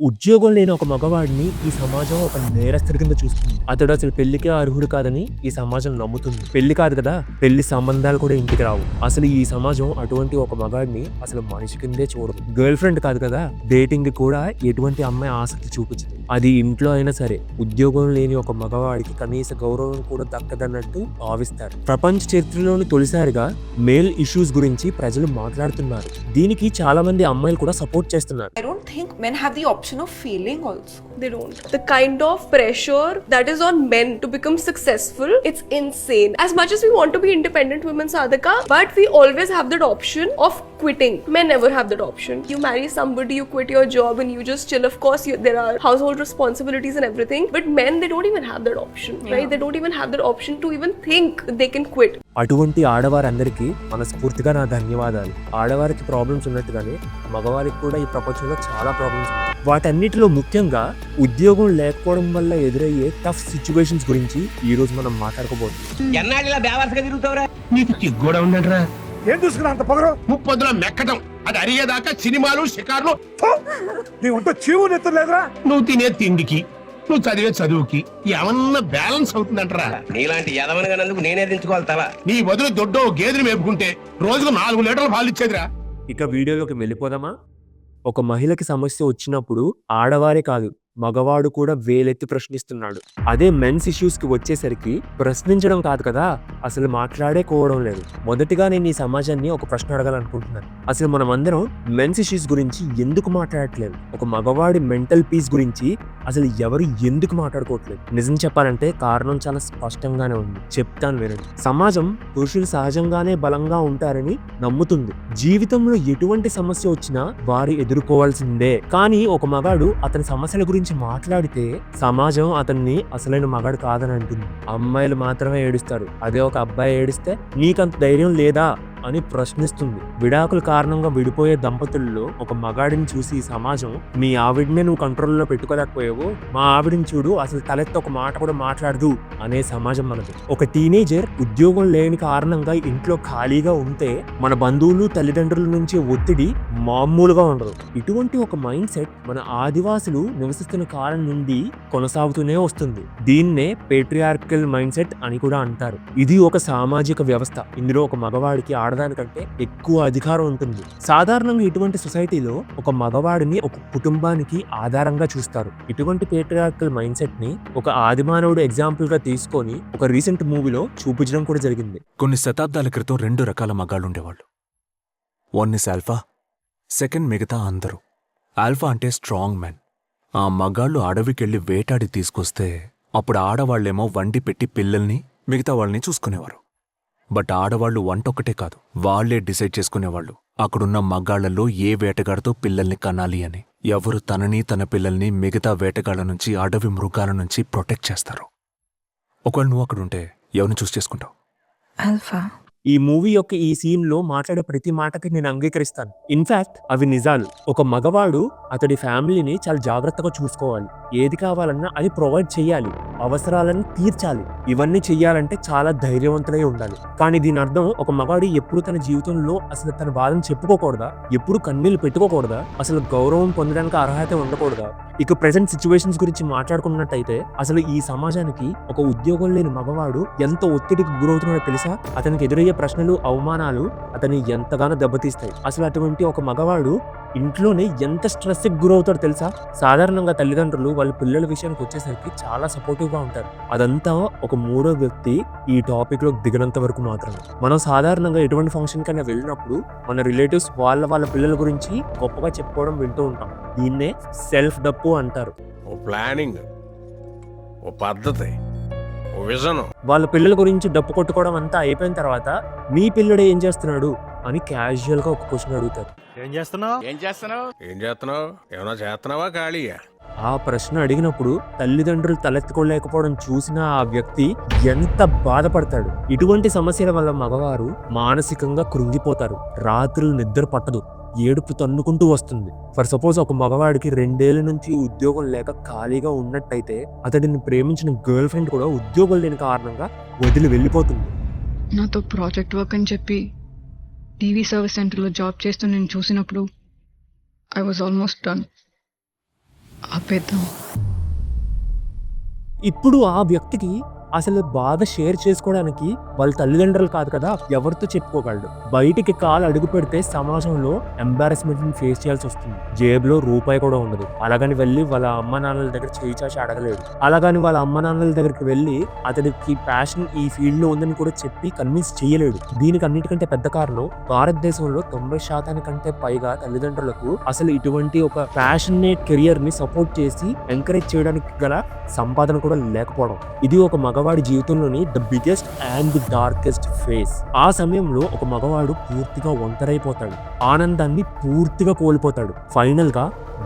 ఉద్యోగం లేని ఒక మగవాడిని ఈ సమాజం ఒక నేరస్తుడి కింద చూస్తుంది. అతడు అసలు పెళ్లికే అర్హుడు కాదని ఈ సమాజం నమ్ముతుంది. పెళ్లి కాదు కదా, పెళ్లి సంబంధాలు కూడా ఇంటికి రావు. అసలు ఈ సమాజం అటువంటి ఒక మగాడిని అసలు మనిషి కిందే చూడదు. గర్ల్ ఫ్రెండ్ కాదు కదా, డేటింగ్ కూడా ఎటువంటి అమ్మాయి ఆసక్తి చూపించదు. అది ఇంట్లో అయినా సరే ఉద్యోగం లేని ఒక మగవాడికి కనీస గౌరవం కూడా దక్కదన్నట్టు భావిస్తారు. ప్రపంచ చరిత్రలోని తొలిసారిగా మేల్ ఇష్యూస్ గురించి ప్రజలు మాట్లాడుతున్నారు. దీనికి చాలా మంది అమ్మాయిలు కూడా సపోర్ట్ చేస్తున్నారు. I don't think men have the option of failing also. They don't. The kind of pressure that is on men to become successful, it's insane. As much as we want to be independent women, Sadhaka, but we always have that option of quitting. Men never have that option. You marry somebody, you quit your job and you just chill. Of course, there are household responsibilities and everything, but men, they don't even have that option, right? They don't even have that option to even think they can quit. అటువంటి ఆడవారందరికీ మనస్ఫూర్తిగా నా ధన్యవాదాలు. ఆడవారికి problems ఉన్నట్టుగానే మగవారికి కూడా ఈ ప్రపంచంలో చాలా ప్రాబ్లమ్స్ ఉన్నాయి. వాటన్నిటిలో ముఖ్యంగా ఉద్యోగం లేకపోవడం వల్ల ఎదురయ్యే టఫ్ సిచ్యువేషన్స్ గురించి ఈ రోజు మనం మాట్లాడుకోబోతున్నాం. నీకు చిగ్గూడా ఉందంటరా? ఏం చూసుకున్నా అంత పొగరు? ముప్పొద్దుల మెక్కటం అది అరిగేదాకా సినిమాలు షికార్లు. నీ ఒంట చీవు నెత్తలేదురా? నువ్వు తినే తిండికి నువ్వు చదివే చదువుకి ఏమన్నా బ్యాలెన్స్ అవుతుందంటరా? నీలాంటి యదవనగానందుకు నేనే దించుకోవాలి తల. నీ బదులు దొడ్డో గేదెని మేపుకుంటే రోజుకు 4 లీటర్లు పాలు ఇచ్చేదిరా. ఇక వీడియోలోకి వెళ్ళిపోదామా? ఒక మహిళకి సమస్య వచ్చినప్పుడు ఆడవారే కాదు, మగవాడు కూడా వేలెత్తి ప్రశ్నిస్తున్నాడు. అదే మెన్స్ ఇష్యూస్ కి వచ్చేసరికి ప్రశ్నించడం కాదు కదా, అసలు మాట్లాడేకోవడం లేదు. మొదటిగా నేను ఈ సమాజాన్ని ఒక ప్రశ్న అడగాలనుకుంటున్నాను. అసలు మనం అందరం మెన్స్ ఇష్యూస్ గురించి ఎందుకు మాట్లాడట్లేదు? ఒక మగవాడి మెంటల్ పీస్ గురించి అసలు ఎవరు ఎందుకు మాట్లాడుకోవట్లేదు? నిజం చెప్పాలంటే కారణం చాలా స్పష్టంగానే ఉంది, చెప్తాను వినండి. సమాజం పురుషులు సహజంగానే బలంగా ఉంటారని నమ్ముతుంది. జీవితంలో ఎటువంటి సమస్య వచ్చినా వారు ఎదుర్కోవాల్సిందే. కానీ ఒక మగాడు అతని సమస్యల గురించి మాట్లాడితే సమాజం అతన్ని అసలైన మగాడు కాదని అంటుంది. అమ్మాయిలు మాత్రమే ఏడుస్తారు, అదే ఒక అబ్బాయి ఏడిస్తే నీకంత ధైర్యం లేదా అని ప్రశ్నిస్తుంది. విడాకుల కారణంగా విడిపోయే దంపతుల్లో ఒక మగాడిని చూసి ఈ సమాజం, మీ ఆవిడనే నువ్వు కంట్రోల్లో పెట్టుకోలేకపోయావు, మా ఆవిడని చూడు అసలు తలెత్తి ఒక మాట కూడా మాట్లాడదు అనే సమాజం మనది. ఒక టీనేజర్ ఉద్యోగం లేని కారణంగా ఇంట్లో ఖాళీగా ఉంటే మన బంధువులు తల్లిదండ్రుల నుంచి ఒత్తిడి మామూలుగా ఉండదు. ఇటువంటి ఒక మైండ్ సెట్ మన ఆదివాసులు నివసిస్తున్న కాలం నుండి కొనసాగుతూనే వస్తుంది. దీన్నే పేట్రియార్కల్ మైండ్ సెట్ అని కూడా అంటారు. ఇది ఒక సామాజిక వ్యవస్థ. ఇందులో ఒక మగవాడికి ఆడదానికంటే ఎక్కువ అధికారం ఉంటుంది. సాధారణంగా ఇటువంటి సొసైటీలో ఒక మగవాడిని ఒక కుటుంబానికి ఆధారంగా చూస్తారు. ఇటువంటి పేట్రియార్కల్ మైండ్ సెట్ ని ఒక ఆదిమానవుడు ఎగ్జాంపుల్ గా తీసుకొని ఒక రీసెంట్ మూవీలో చూపించడం కూడా జరిగింది. కొన్ని శతాబ్దాల క్రితం 2 రకాల మగాళ్ళుండేవాళ్ళు. వన్ ఇస్ ఆల్ఫా, సెకండ్ మిగతా అందరూ. ఆల్ఫా అంటే స్ట్రాంగ్ మ్యాన్. ఆ మగాళ్ళు అడవికెళ్ళి వేటాడి తీసుకొస్తే అప్పుడు ఆడవాళ్లేమో వండి పెట్టి పిల్లల్ని మిగతా వాళ్ళని చూసుకునేవారు. బట్ ఆడవాళ్లు వంటొక్కటే కాదు, వాళ్లే డిసైడ్ చేసుకునేవాళ్లు అక్కడున్న మగాళ్లలో ఏ వేటగాడితో పిల్లల్ని కనాలి అని. ఎవరు తనని తన పిల్లల్ని మిగతా వేటగాళ్ల నుంచి అడవి మృగాల నుంచి ప్రొటెక్ట్ చేస్తారు. ఒకవేళ నువ్వు అక్కడుంటే ఎవరిని చూస్ చేసుకుంటావు? Alpha. ఈ మూవీ యొక్క ఈ సీన్ లో మాట్లాడే ప్రతి మాటకి నేను అంగీకరిస్తాను. ఇన్ఫాక్ట్ అవి నిజాలు. ఒక మగవాడు అతడి ఫ్యామిలీని చాలా జాగ్రత్తగా చూసుకోవాలి. ఏది కావాలన్నా అది ప్రొవైడ్ చేయాలి, అవసరాలను తీర్చాలి. ఇవన్నీ చెయ్యాలంటే చాలా ధైర్యవంతులై ఉండాలి. కానీ దీని అర్థం ఒక మగాడు ఎప్పుడు తన జీవితంలో అసలు తన బాధను చెప్పుకోకూడదా? ఎప్పుడు కన్నీళ్లు పెట్టుకోకూడదా? అసలు గౌరవం పొందడానికి అర్హత ఉండకూడదా? ఇక ప్రెసెంట్ సిచ్యువేషన్స్ గురించి మాట్లాడుకున్నట్టయితే అసలు ఈ సమాజానికి ఒక ఉద్యోగం లేని మగవాడు ఎంత ఒత్తిడికి గురవుతున్నాడో తెలుసా? అతనికి ఎదురయ్యే ప్రశ్నలు, అవమానాలు అతన్ని ఎంతగానో దెబ్బతీస్తాయి. అసలు అటువంటి ఒక మగవాడు ఇంట్లోనే ఎంత స్ట్రెస్ కి గురవుతాడో తెలుసా? సాధారణంగా తల్లిదండ్రులు వాళ్ళ పిల్లల విషయానికి వచ్చేసరికి చాలా సపోర్టివ్ గా ఉంటారు. అదంతా ఒక మూడో వ్యక్తి ఈ టాపిక్ లో దిగినంత వరకు మాత్రమే. మనం సాధారణంగా ఎటువంటి ఫంక్షన్ కైనా వెళ్ళినప్పుడు మన రిలేటివ్స్ వాళ్ళ పిల్లల గురించి గొప్పగా చెప్పుకోవడం వింటూ ఉంటాం. దీన్నే సెల్ఫ్ డప్పు అంటారు. ఓ ప్లానింగ్, ఓ పద్ధతి, ఓ విజన్. వాళ్ళ పిల్లల గురించి డప్పు కొట్టుకోవడం అంతా అయిపోయిన తర్వాత మీ పిల్లడు ఏం చేస్తున్నాడు అని క్యాజువల్ గా ఒక క్వశ్చన్ అడుగుతారు. ఏం చేస్తున్నావు? ఏం చేస్తున్నావు? ఏమన్నా చేస్తున్నావా? ఖాళీయా? ఆ ప్రశ్న అడిగినప్పుడు తల్లిదండ్రులు తలెత్తుకోలేకపోవడం చూసిన ఆ వ్యక్తి ఎంత బాధపడతాడు. ఇటువంటి సమస్యల వల్ల మగవారు మానసికంగా కృంగిపోతారు. రాత్రులు నిద్ర పట్టదు, ఏడుపు తన్నుకుంటూ వస్తుంది. ఫర్ సపోజ్ ఒక మగవాడికి 2 ఏళ్ల నుంచి ఉద్యోగం లేక ఖాళీగా ఉన్నట్టయితే అతడిని ప్రేమించిన గర్ల్ ఫ్రెండ్ కూడా ఉద్యోగం లేని కారణంగా వదిలి వెళ్ళిపోతుంది. నాతో ప్రాజెక్ట్ వర్క్ అని చెప్పి టీవీ సర్వీస్ సెంటర్లో జాబ్ చేస్తూ నేను చూసినప్పుడు ఐ వాజ్ ఆల్మోస్ట్ డన్. ఆపేద్దాం. ఇప్పుడు ఆ వ్యక్తికి అసలు బాధ షేర్ చేసుకోవడానికి వాళ్ళ తల్లిదండ్రులు కాదు కదా, ఎవరితో చెప్పుకోగలడు. బయటికి కాలు అడుగు పెడితే సమాజంలో ఎంబారస్మెంట్ ని ఫేస్ చేయాల్సి వస్తుంది. జేబులో రూపాయి కూడా ఉండదు. అలాగని వెళ్ళి వాళ్ళ అమ్మ నాన్నల దగ్గర చేయి చాచి అడగలేడు. అలాగని వాళ్ళ అమ్మ నాన్నల దగ్గరికి వెళ్ళి అతనికి ప్యాషన్ ఈ ఫీల్డ్ లో ఉందని కూడా చెప్పి కన్విన్స్ చేయలేడు. దీనికి అన్నిటికంటే పెద్ద కారణం భారతదేశంలో 90% పైగా తల్లిదండ్రులకు అసలు ఇటువంటి ఒక ప్యాషనేట్ కెరియర్ ని సపోర్ట్ చేసి ఎంకరేజ్ చేయడానికి గల సంపాదన కూడా లేకపోవడం. ఇది ఒక మగవాడి జీవితంలోని the biggest and the darkest phase. ఆ సమయంలో ఒక మగవాడు పూర్తిగా ఒంటరైపోతాడు, ఆనందాన్ని పూర్తిగా కోల్పోతాడు, ఫైనల్ గా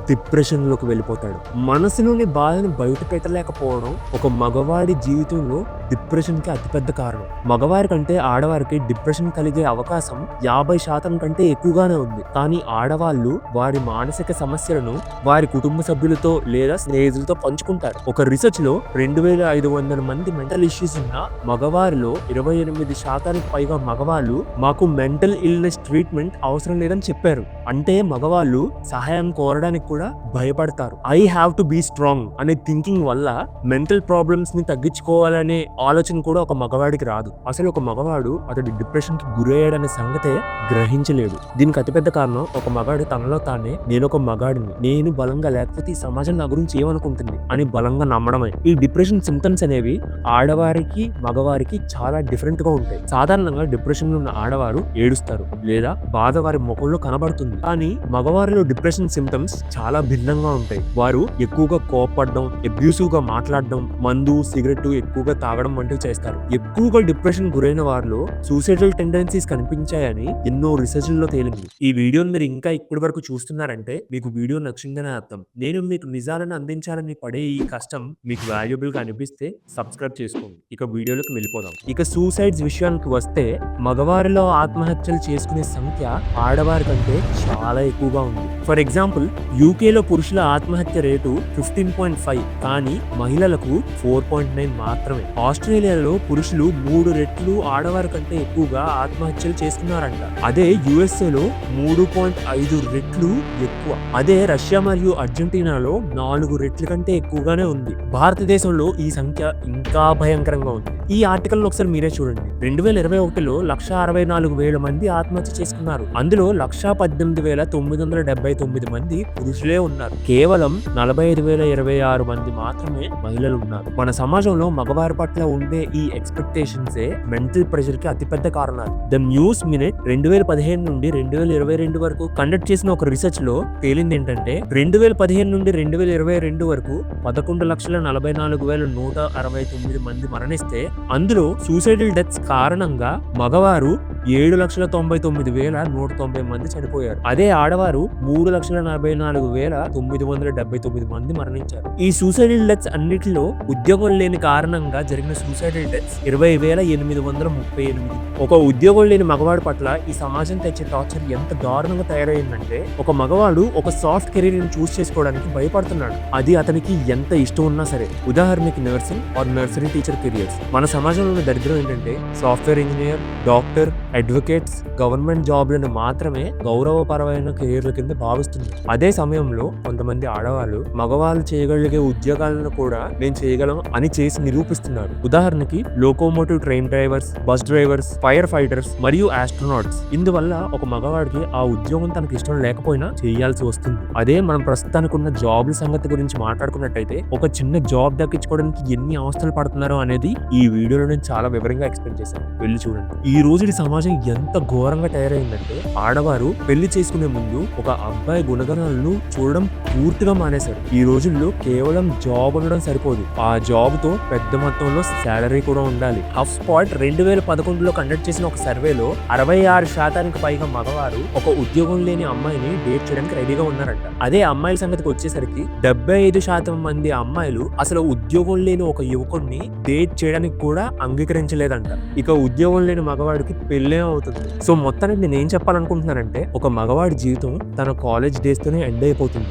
డిప్రెషన్ లోకి వెళ్ళిపోతాడు. మనసులోని బాధను బయట పెట్టలేకపోవడం ఒక మగవాడి జీవితంలో డిప్రెషన్ కి అతిపెద్ద కారణం. మగవారి కంటే ఆడవారికి డిప్రెషన్ కలిగే అవకాశం 50% కంటే ఎక్కువగానే ఉంది. కానీ ఆడవాళ్ళు వారి మానసిక సమస్యలను వారి కుటుంబ సభ్యులతో లేదా స్నేహితులతో పంచుకుంటారు. ఒక రీసెర్చ్ లో 2500 మంది మెంటల్ ఇష్యూస్ ఉన్న మగవారిలో 28% పైగా మగవాళ్ళు మాకు మెంటల్ ఇల్నెస్ ట్రీట్మెంట్ అవసరం లేదని చెప్పారు. అంటే మగవాళ్ళు సహాయం కోరడానికి కూడా భయపడతారు. I have to be strong అనే థింకింగ్ వల్ల మెంటల్ ప్రాబ్లమ్స్ ని తగ్గించుకోవాలనే ఆలోచన కూడా ఒక మగవాడికి రాదు. అసలు ఒక మగవాడు అతడి డిప్రెషన్ కి గురయ్యాడనే సంగతే గ్రహించలేడు. దీనికి అతిపెద్ద కారణం ఒక మగాడు తనలో తానే నేను ఒక మగాడిని, నేను బలంగా లేకపోతే ఈ సమాజం నా గురించి ఏమనుకుంటుంది అని బలంగా నమ్మడమే. ఈ డిప్రెషన్ సింప్టమ్స్ అనేవి ఆడవారికి మగవారికి చాలా డిఫరెంట్ గా ఉంటాయి. సాధారణంగా డిప్రెషన్ లో ఉన్న ఆడవారు ఏడుస్తారు లేదా బాధ వారి ముఖంలో కనబడుతుంది. కానీ మగవారిలో డిప్రెషన్ సింప్టమ్స్ చాలా భిన్నంగా ఉంటాయి. వారు ఎక్కువగా కోపపడడం, అబ్యూసివ్ గా మాట్లాడడం, మందు సిగరెట్ ఎక్కువగా తాగడం వంటివి చేస్తారు. ఎక్కువగా డిప్రెషన్ గురైన వారిలో సూసైడల్ టెండెన్సీస్ కనిపించాయని ఎన్నో రీసెర్చ్ లో తేలింది. ఈ వీడియోని మీరు ఇంకా ఇప్పటి వరకు చూస్తున్నారంటే మీకు వీడియో నచ్చిందని అర్థం. నేను మీకు నిజాలను అందించాలని పడే ఈ కష్టం మీకు వాల్యుబుల్ గా అనిపిస్తే సబ్స్క్రైబ్ చేసుకోండి. ఇక వీడియోలోకి వెళ్ళిపోదాం. ఇక సూసైడ్స్ విషయానికి వస్తే మగవారిలో ఆత్మహత్యలు చేసుకునే సంఖ్య ఆడవారి కంటే చాలా ఎక్కువగా ఉంది. ఫర్ ఎగ్జాంపుల్ యూకేలో పురుషుల ఆత్మహత్య రేటు 15.5 కానీ మహిళలకు 4.9 మాత్రమే. ఆస్ట్రేలియాలో పురుషులు 3 రెట్లు ఆడవారి కంటే ఎక్కువగా ఆత్మహత్యలు చేసుకున్నారంట. అదే యుఎస్ఏలో 3.5 రెట్లు ఎక్కువ. అదే రష్యా మరియు అర్జెంటీనాలో 4 రెట్ల కంటే ఎక్కువగానే ఉంది. భారతదేశంలో ఈ సంఖ్య ఇంకా భయంకరంగా ఉంది. ఈ ఆర్టికల్ ఒకసారి మీరే చూడండి. 2021లో 164,000 మంది ఆత్మహత్య చేసుకున్నారు. అందులో 118,979 మంది పురుషులే ఉన్నారు. కేవలం 45,026 మంది మాత్రమే మహిళలు ఉన్నారు. మన సమాజంలో మగవారి పట్ల ఉండే ఈ ఎక్స్పెక్టేషన్సే మెంటల్ ప్రెషర్ కి అతిపెద్ద కారణాలు. ద న్యూస్ మినిట్ 2015 నుండి 2022 వరకు కండక్ట్ చేసిన ఒక రీసెర్చ్ లో తేలింది ఏంటంటే 2015 నుండి 2022 వరకు 11,44,169 మంది మరణిస్తే అందులో సూసైడల్ డెత్స్ కారణంగా మగవారు 7,99,190 మంది చనిపోయారు. అదే ఆడవారు 3,44,979 మంది మరణించారు. ఈ సూసైడల్ డెత్స్ అన్నిటిలో ఉద్యోగం లేని కారణంగా జరిగిన సూసైడల్ డెత్స్ 20,838. ఒక ఉద్యోగం లేని మగవాడి పట్ల ఈ సమాజం తెచ్చే టార్చర్ ఎంత దారుణంగా తయారైందంటే ఒక మగవాడు ఒక సాఫ్ట్ కెరీర్ ని చూస్ చేసుకోవడానికి భయపడుతున్నాడు. అది అతనికి ఎంత ఇష్టం ఉన్నా సరే. ఉదాహరణకి nursing or nursery teacher careers. మన సమాజంలో దరిద్రం ఏంటంటే software engineer, doctor, advocates, government జాబ్లను మాత్రమే గౌరవపరమైన కెరీర్ల కింద భావిస్తుంది. అదే సమయంలో కొంతమంది ఆడవాళ్ళు మగవాళ్ళు చేయగలిగే ఉద్యోగాలను కూడా నేను చేయగలం అని చేసి నిరూపిస్తున్నారు. ఉదాహరణకి locomotive train drivers, bus drivers, fire fighters మరియు ఆస్ట్రోనాట్స్. ఇందువల్ల ఒక మగవాడికి ఆ ఉద్యోగం తనకు ఇష్టం లేకపోయినా చేయాల్సి వస్తుంది. అదే మనం ప్రస్తుతానికి ఉన్న జాబ్ల సంగతి గురించి మాట్లాడుకున్నట్టయితే ఒక చిన్న జాబ్ దక్కించుకోవడానికి ఎన్ని అవస్థలు పడుతున్నారో అనేది ఈ వీడియోలో నేను చాలా వివరంగా ఎక్స్ప్లెయిన్ చేశాను. వెళ్ళి చూడండి. ఈ రోజు సమాజం ఎంత ఘోరంగా తయారైందంటే ఆడవారు పెళ్లి చేసుకునే ముందు ఒక అబ్బాయి గుణగణాలను చూడడం పూర్తిగా మానేశారు. ఈ రోజుల్లో కేవలం జాబ్ ఉండడం సరిపోదు, ఆ జాబ్ తో పెద్ద మొత్తంలో శాలరీ కూడా ఉండాలి. హఫ్ స్పాట్ 2011లో కండక్ట్ చేసిన ఒక సర్వేలో 66% పైగా మగవారు ఒక ఉద్యోగం లేని అమ్మాయిని డేట్ చేయడానికి రెడీగా ఉన్నారంట. అదే అమ్మాయిల సంగతికి వచ్చేసరికి 75% మంది అమ్మాయిలు అసలు ఉద్యోగం లేని ఒక యువకుడిని డేట్ చేయడానికి కూడా అంగీకరించలేదంట. ఇక ఉద్యోగం లేని మగవాడికి పెళ్ళే అవుతుంది. సో మొత్తానికి నేను ఏం చెప్పాలనుకుంటున్నానంటే ఒక మగవాడి జీవితం తన కాలేజ్ డేస్ తోనే ఎండ్ అయిపోతుంది.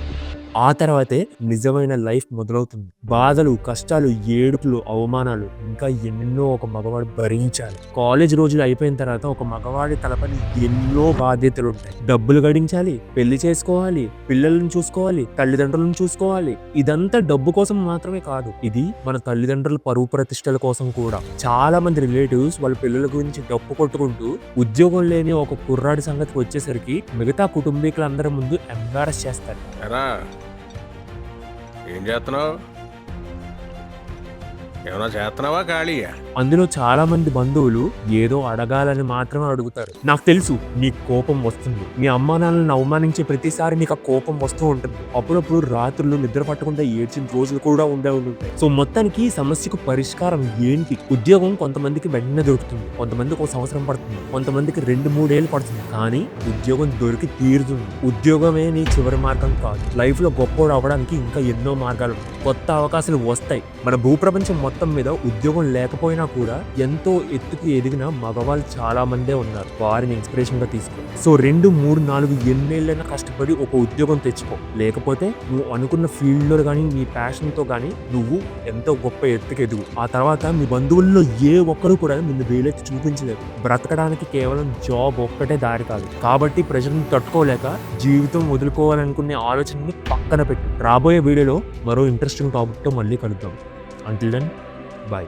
ఆ తర్వాతే నిజమైన లైఫ్ మొదలవుతుంది. బాధలు, కష్టాలు, ఏడుపులు, అవమానాలు ఇంకా ఎన్నెన్నో ఒక మగవాడు భరించాలి. కాలేజ్ రోజులు అయిపోయిన తర్వాత ఒక మగవాడి తలపని ఎన్నో బాధ్యతలు ఉంటాయి. డబ్బులు గడించాలి, పెళ్లి చేసుకోవాలి, పిల్లలను చూసుకోవాలి, తల్లిదండ్రులను చూసుకోవాలి. ఇదంతా డబ్బు కోసం మాత్రమే కాదు, ఇది మన తల్లిదండ్రుల పరువు ప్రతిష్టల కోసం కూడా. చాలా మంది రిలేటివ్స్ వాళ్ళ పిల్లల గురించి డప్పు కొట్టుకుంటూ ఉద్యోగం లేని ఒక కుర్రాడి సంగతికి వచ్చేసరికి మిగతా కుటుంబీకులందరి ముందు ఎంబారస్ చేస్తారు. ఎరా ఏం చేస్తున్నావు? ఏమైనా చేస్తున్నావా ఖాళీయా? అందులో చాలా మంది బంధువులు ఏదో అడగాలని మాత్రమే అడుగుతారు. నాకు తెలుసు నీకు కోపం వస్తుంది, మీ అమ్మా నాన్నలను అవమానించే ప్రతిసారి నీకు ఆ కోపం వస్తూ ఉంటుంది. అప్పుడప్పుడు రాత్రులు నిద్ర పట్టకుండా ఏడ్చిన రోజులు కూడా ఉండే ఉంటాయి. సో మొత్తానికి ఈ సమస్యకు పరిష్కారం ఏంటి? ఉద్యోగం కొంతమందికి వెంటనే దొరుకుతుంది, కొంతమందికి ఒక సంవత్సరం పడుతుంది, కొంతమందికి 2-3 ఏళ్ళు పడుతుంది. కానీ ఉద్యోగం దొరికి తీరుతుంది. ఉద్యోగమే నీ చివరి మార్గం కాదు. లైఫ్ లో గొప్పోడు అవ్వడానికి ఇంకా ఎన్నో మార్గాలు ఉన్నాయి. కొత్త అవకాశాలు వస్తాయి. మన భూప్రపంచం మొత్తం మీద ఉద్యోగం లేకపోయినా కూడా ఎంతో ఎత్తుకు ఎదిగిన మగవాళ్ళు చాలా మందే ఉన్నారు. వారిని ఇన్స్పిరేషన్ గా తీసుకో. సో 2, 3, 4 ఎన్నేళ్ళైనా కష్టపడి ఒక ఉద్యోగం తెచ్చుకో. లేకపోతే నువ్వు అనుకున్న ఫీల్డ్ లో కానీ నీ ప్యాషన్ తో కానీ నువ్వు ఎంతో గొప్ప ఎత్తుకు ఎదుగు. ఆ తర్వాత మీ బంధువుల్లో ఏ ఒక్కరు కూడా నిన్ను వేలెత్తి చూపించలేదు. బ్రతకడానికి కేవలం జాబ్ ఒక్కటే దారి కాదు. కాబట్టి ప్రెషర్ని తట్టుకోలేక జీవితం వదులుకోవాలనుకునే ఆలోచనని పక్కన పెట్టు. రాబోయే వీడియోలో మరో ఇంట్రెస్టింగ్ టాపిక్ తో మళ్ళీ కలుద్దాం. Until then, bye.